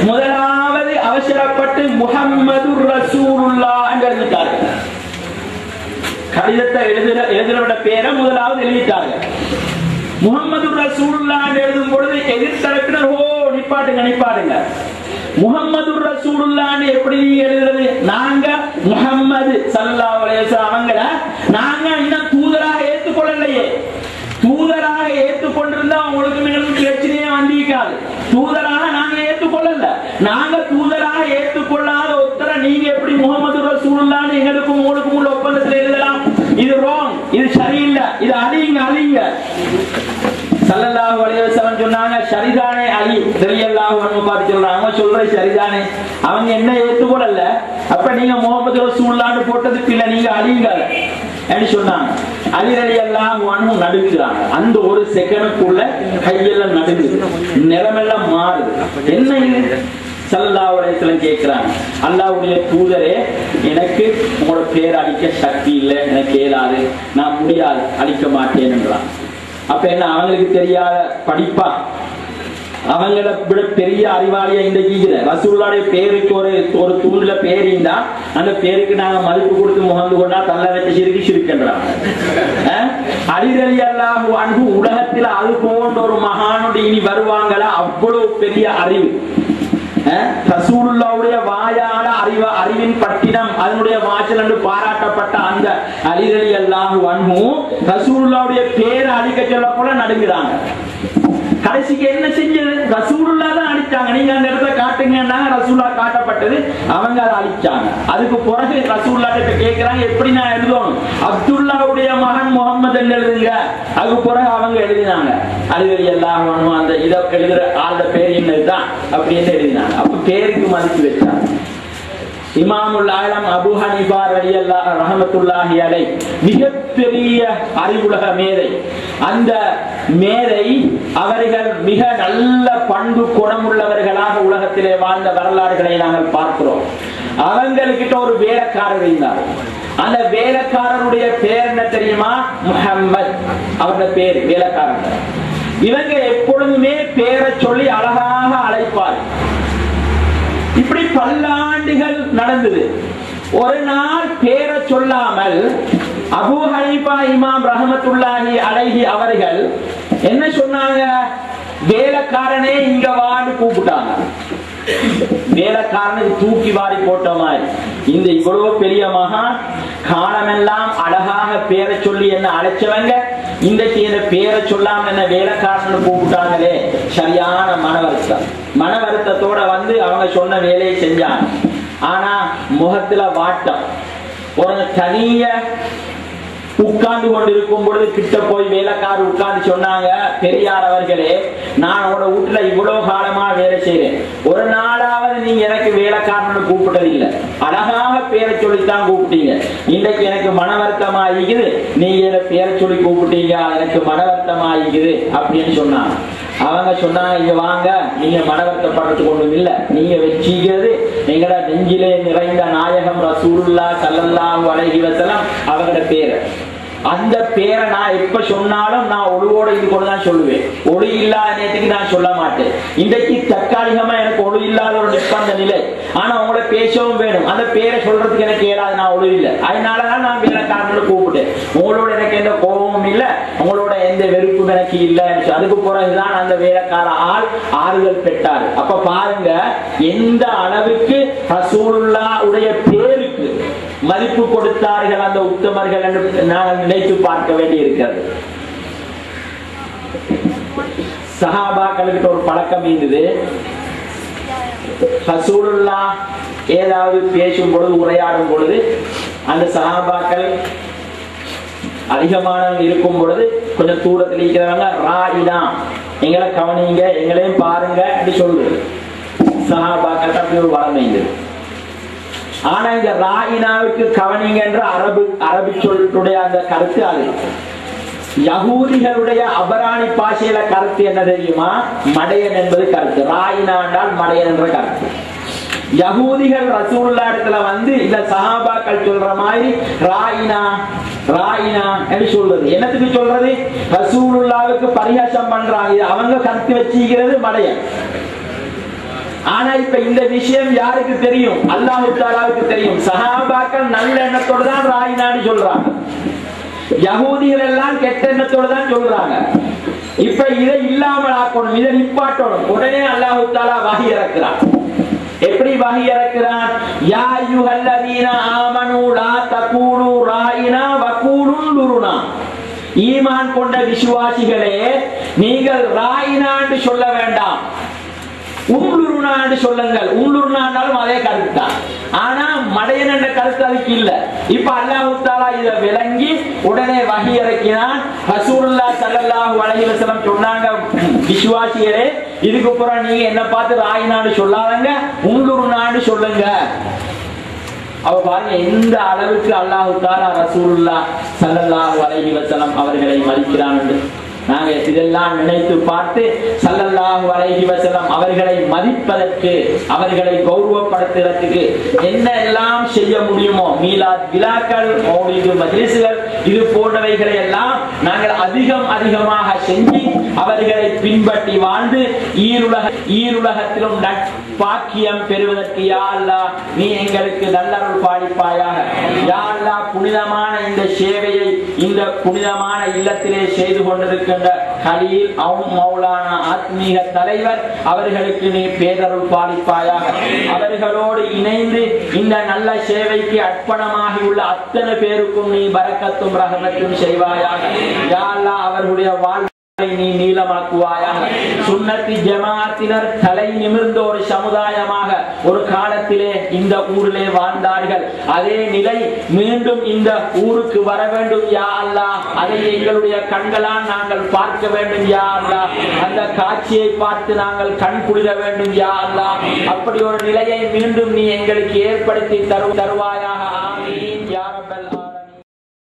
முதலாவது அவசரப்பட்டு முஹம்மது ரசூலுல்லாஹ் என்று எழுதிட்டார்கள். கடிதத்தை எழுதுறவட பேரை முதலாவது எழுதிட்டார்கள். முஹம்மது ரசூலுல்லாஹ் என்று எழுதும் பொழுது எதிர்த்தரப்பினர் நிப்பாட்டுங்க முஹம்மது ரசூலுல்லாஹ் எப்படி எழுதுறது? நாங்க முஹம்மது ஸல்லல்லாஹு அலைஹி வஸல்லம் அவங்கள நாங்க இன்னும் தூதராக ஏற்றுக்கொள்ளலையே. தூதராக ஏற்றுக்கொண்டிருந்தா உங்களுக்கு மிகவும் பிரச்சனையே வந்திருக்காது. தூதராக நாங்க ஏற்றுக்கொள்ளல. நாங்க தூதராக ஏற்றுக்கொள்ளாத ஒருத்தரை நீங்க எப்படி முஹம்மது ரசூலுல்லாஹ் எங்களுக்கும் உங்களுக்கும் உள்ள ஒப்பந்தத்தில் எழுதலாம்? இது ராங், இது சரியில்லை, இது அழிங்க. ஸல்லல்லாஹு அலைஹி வஸல்லம் சொன்னாங்க, சரிதானே அலி ரலியல்லாஹு அன்ஹு பார்த்து சொல்றாங்க, சொல்றது சரிதானே, அவங்க என்ன ஏற்றுக்கொள்ளல, அப்ப நீங்க முஹம்மது ரசூலுல்லாஹ் போட்டதுக்கு இல்ல, நீங்க அழிங்க என்று சொன்னாங்க. அலி ரலியல்லாஹு அன்ஹு நடுங்குறாங்க. அந்த ஒரு செகண்டுக்குள்ள கையெல்லாம் நடுங்குது, நிலமெல்லாம் மாறுது. என்ன இது? ஸல்லல்லாஹு அலைஹி வஸல்லம் கேட்கிறாங்க, அல்லாஹ்வுடைய தூதரே, எனக்கு உங்களோட பேர் அழிக்க சக்தி இல்லை, எனக்கு இயலாது, நான் முடியாது, அழிக்க மாட்டேன் என்றான். அப்ப என்ன அவங்களுக்கு தெரியாத படிப்பா? அவங்கள விட பெரிய அறிவாளியா இன்றைக்கு ரசூலுல்லாஹ்வுடைய பேருக்கு ஒரு தூண்ல பேர் இருந்தா அந்த பேருக்கு நாங்க மதிப்பு கொடுத்து முகந்து கொண்டா தள்ள வச்சு சிரிக்கின்றாங்க. அலி ரலியல்லாஹு அன்ஹு உலகத்தில் அது போன்ற ஒரு மகானுடைய இனி வருவாங்களா? அவ்வளவு பெரிய அறிவு. ரசூலுல்லாஹ்வுடைய வாயால அறிவின் பட்டினம் அதனுடைய வாசல் என்று பாராட்டப்பட்ட அந்த அலி ரலியல்லாஹு அன்ஹு ரசூலுல்லாஹ்வுடைய பேரை அழிக்க சொல்ல போல நடுங்குறாங்க. கடைசிக்கு என்ன செஞ்சது? ரசூலுல்லாஹ் தான் அழிச்சாங்க. நீங்க அந்த இடத்துல காட்டுங்கன்னா ரசூலுல்லாஹ் காட்டப்பட்டது, அவங்க அதை அழிச்சாங்க. அதுக்கு பிறகு ரசூலுல்லாஹ் கிட்ட கேட்கிறாங்க, எப்படி நான் எழுதணும்? அப்துல்லாவுடைய மகன் முகமது எழுதுங்க. அதுக்கு பிறகு அவங்க எழுதினாங்க, அலி ரலியல்லாஹு அன்ஹு அந்த இதை எழுதுற ஆளோட பேர் என்னதுதான் அப்படின்னு எழுதினாங்க. அப்ப பேருக்கு மதிப்பு வச்சாங்க. இமாமுல் ஆலம் அபூ ஹனீஃபா ரஹ்மத்துல்லாஹி அலைஹி மிகப்பெரிய அறிவுலக மேதை. அந்த மேதை அவர்கள் மிக நல்ல பண்பு குணமுள்ளவர்களாக உலகத்திலே வாழ்ந்த வரலாறுகளை நாங்கள் பார்க்கிறோம். அவங்ககிட்ட ஒரு வேலைக்காரர் இருந்தார். அந்த வேலைக்காரருடைய பேர் என்ன தெரியுமா? முஹம்மத். அவருடைய பேர் வேலைக்காரர். இவங்க எப்பொழுதுமே பேரை சொல்லி அழகாக அழைப்பார். இப்படி பல்லாண்டுகள் நடந்தது. ஒரு நாள் பேரை சொல்லாமல் அபூ ஹனீஃபா இமாம் ரஹ்மத்துல்லாஹி அலைஹி அவர்கள் என்ன சொன்னாங்க? வேலைக்காரனே இங்க வான்னு கூப்பிட்டாங்க. வேலைக்காரனுக்கு தூக்கி வாரி போட்ட மாதிரி இந்த இவ்வளவு பெரிய மகான் காலமெல்லாம் அழகாக பேரை சொல்லி என்ன அழைச்சவங்க இன்றைக்கு என்ன பேரை சொல்லாம என்ன வேலைக்காரன் கூப்பிட்டாங்களே. சரியான மன வருத்தத்தோட வந்து அவங்க சொன்ன வேலையை செஞ்சாங்க. ஆனா முகத்துல வாட்டம். ஒரு தனிய உட்கார்ந்து கொண்டிருக்கும் பொழுது கிட்ட போய் வேலைக்காரர் உட்கார்ந்து சொன்னாங்க, பெரியார் அவர்களே, நான் உங்களோட வீட்டுல இவ்வளவு காலமா வேலை செய்யறேன், ஒரு நாளாவது நீங்க எனக்கு வேலைக்காரன்னு கூப்பிட்டதில்லை, அழகாக பேரை சொல்லித்தான் கூப்பிட்டீங்க, இன்றைக்கு எனக்கு மன வருத்தமா இருக்குது, நீங்க பேரை சொல்லி கூப்பிட்டீங்க, எனக்கு மன வருத்தமா இருக்குது அப்படின்னு சொன்னாங்க. அவங்க சொன்னாங்க, இங்க வாங்க, நீங்க மன வருத்தப்படுறதுக்கு ஒண்ணும் இல்லை, நீங்க வச்சிக்கிறது எங்கட நெஞ்சிலே நிறைந்த நாயகம் ரசூலுல்லாஹ் ஸல்லல்லாஹு அலைஹி வஸல்லம் அவங்களோட பேரை. அந்த பேரை நான் எப்ப சொன்னாலும் நான் ஒழுவோட இது கூட தான் சொல்லுவேன். ஒளி இல்லாத நேரத்துக்கு நான் சொல்ல மாட்டேன். இன்றைக்கு தற்காலிகமா எனக்கு ஒளி இல்லாத ஒரு நிற்பந்த நிலை, ஆனா உங்களை பேசவும் வேணும். அந்த பேரை சொல்றதுக்கு எனக்கு ஏதாவது நான் ஒளி இல்லை, அதனாலதான் நான் வேலைக்காரனோட கூப்பிட்டேன். உங்களோட எனக்கு எந்த கோபமும் இல்லை, உங்களோட எந்த வெறுப்பும் எனக்கு இல்லை. அதுக்கு பிறகுதான் அந்த வேலைக்கார ஆள் ஆறுதல் பெற்றாரு. அப்ப பாருங்க எந்த அளவுக்கு ரசூலுல்லாஹ் உடைய பேருக்கு மதிப்பு கொடுத்தார்கள் அந்த உத்தமர்கள் என்று நாங்கள் நினைத்து பார்க்க வேண்டி இருக்கிறது. சஹாபாக்களுக்கு ஒரு பழக்கம் இருந்தது. ரசூலுல்லாஹ் ஏதாவது பேசும் பொழுது உரையாடும் பொழுது அந்த சஹாபாக்கள் அதிகமானவங்க இருக்கும் பொழுது கொஞ்சம் தூரத்தில் இருக்கிறவங்க ராயினா எங்களை கவனிங்க, எங்களையும் பாருங்க அப்படி சொல்றது. சஹாபாக்கள் அப்படி ஒரு வளமை இருந்தது. ஆனா இந்த ராயினாவுக்கு கவனிங்க என்ற அரபி சொல்லுடைய அந்த கருத்து அது. யகூதிகளுடைய அபராணி பாஷையில கருத்து என்ன தெரியுமா? மடையன் என்பது கருத்து. ராயினா என்றால் மடையன் என்ற கருத்து. யகூதிகள் ரசூலுல்லாஹ் இடத்துல வந்து இந்த சஹாபாக்கள் சொல்ற மாதிரி ராயினா ராயினா என்று சொல்றது. என்னத்துக்கு சொல்றது? ரசூலுல்லாஹ்வுக்கு பரிகாசம் பண்றாங்க. அவங்க கருத்து வச்சுக்கிறது மடையன். ஆனா இப்ப இந்த விஷயம் யாருக்கு தெரியும்? அல்லாஹ் தஆலாவுக்கு தெரியும். சஹாபாக்கள் நல்ல எண்ணத்தோட தான் ராயினான்னு சொல்றாங்க, யகூதிகள் எல்லாம் கெட்ட எண்ணத்தோட தான் சொல்றாங்க. இப்ப இதை இல்லாமல் ஆக்கணும், இதை நிப்பாட்டணும். உடனே அல்லாஹ் தஆலா வஹி இறக்குறான். எப்படி வஹி இறக்குறான்? யா அய்யுஹல்லதீன ஆமனூ லா தகூலு ராயினா வகூலு லுருனா. ஈமான் கொண்ட விசுவாசிகளே, நீங்கள் ராயினா என்று சொல்ல வேண்டாம், உம்லுருனா என்று சொல்லுங்கள். உம்லுருனாலும் அதே கருத்து தான், ஆனா மடையன் என்ற கருத்து அதுக்கு இல்ல. இப்ப அல்லாஹ் தஆலா இதை விளங்கி உடனே வஹி இறக்கினான். ரசூலுல்லாஹ் ஸல்லல்லாஹு அலைஹி வஸல்லம் சொன்னாங்க, விசுவாசிகளே, இதுக்கு அப்புறம் நீங்க என்ன பார்த்து ராயினான்னு சொல்லாதங்க, உம்லுருனான்னு சொல்லுங்க. அவ பாருங்க எந்த அளவுக்கு அல்லாஹ் தஆலா ரசூலுல்லாஹ் ஸல்லல்லாஹு அலைஹி வஸல்லம் அவர்களை மதிக்கிறான் என்று. நாங்க இதெல்லாம் நினைத்து பார்த்து ஸல்லல்லாஹு அலைஹி வஸல்லம் அவர்களை மதிப்பதற்கு, அவர்களை கௌரவப்படுத்துவதற்கு என்ன எல்லாம் செய்ய முடியுமோ, மீலாத் விழாக்கள், மௌலிது மஜ்லிஸ்கள், இது போன்றவைகளை எல்லாம் நாங்கள் அதிகமாக செஞ்சு அவர்களை பின்பற்றி வாழ்ந்து ஈருலகத்திலும் பாக்கியம் பெறுவதற்கு யா அல்லாஹ் நீ எங்களுக்கு நல்லருள் பாலிப்பாயாக. யா அல்லாஹ் புனிதமான இந்த சேவையை இந்த புனிதமான இல்லத்திலே செய்து கொண்டிருக்கின்ற கலீல் மௌலானா ஆத்மீக தலைவர் அவர்களுக்கு நீ பேரருள் பாலிப்பாயாக. அவர்களோடு இணைந்து இந்த நல்ல சேவைக்கு அர்ப்பணமாகி உள்ள அத்தனை பேருக்கும் நீ பரக்கத்தும் ரஹமத்தும் செய்வாயாக. யா அல்லாஹ் அவர்களுடைய வாழ்க்கை நீ நீளமாக்குவாயாக. சுன்னத்தி ஜமாஅத்தினர் தலை நிமிர்ந்த ஒரு சமுதாயமாக ஒரு காலத்திலே இந்த ஊரிலே வாழ்ந்தார்கள். அதே நிலை மீண்டும் இந்த ஊருக்கு வர வேண்டும் யா அல்லாஹ். அதை எங்களுடைய கண்களால் நாங்கள் பார்க்க வேண்டும் யா அல்லாஹ். அந்த காட்சியை பார்த்து நாங்கள் கண் குளிர வேண்டும் யா அல்லாஹ். அப்படி ஒரு நிலையை மீண்டும் நீ எங்களுக்கு ஏற்படுத்தி தருவாயாக. ஆமீன்.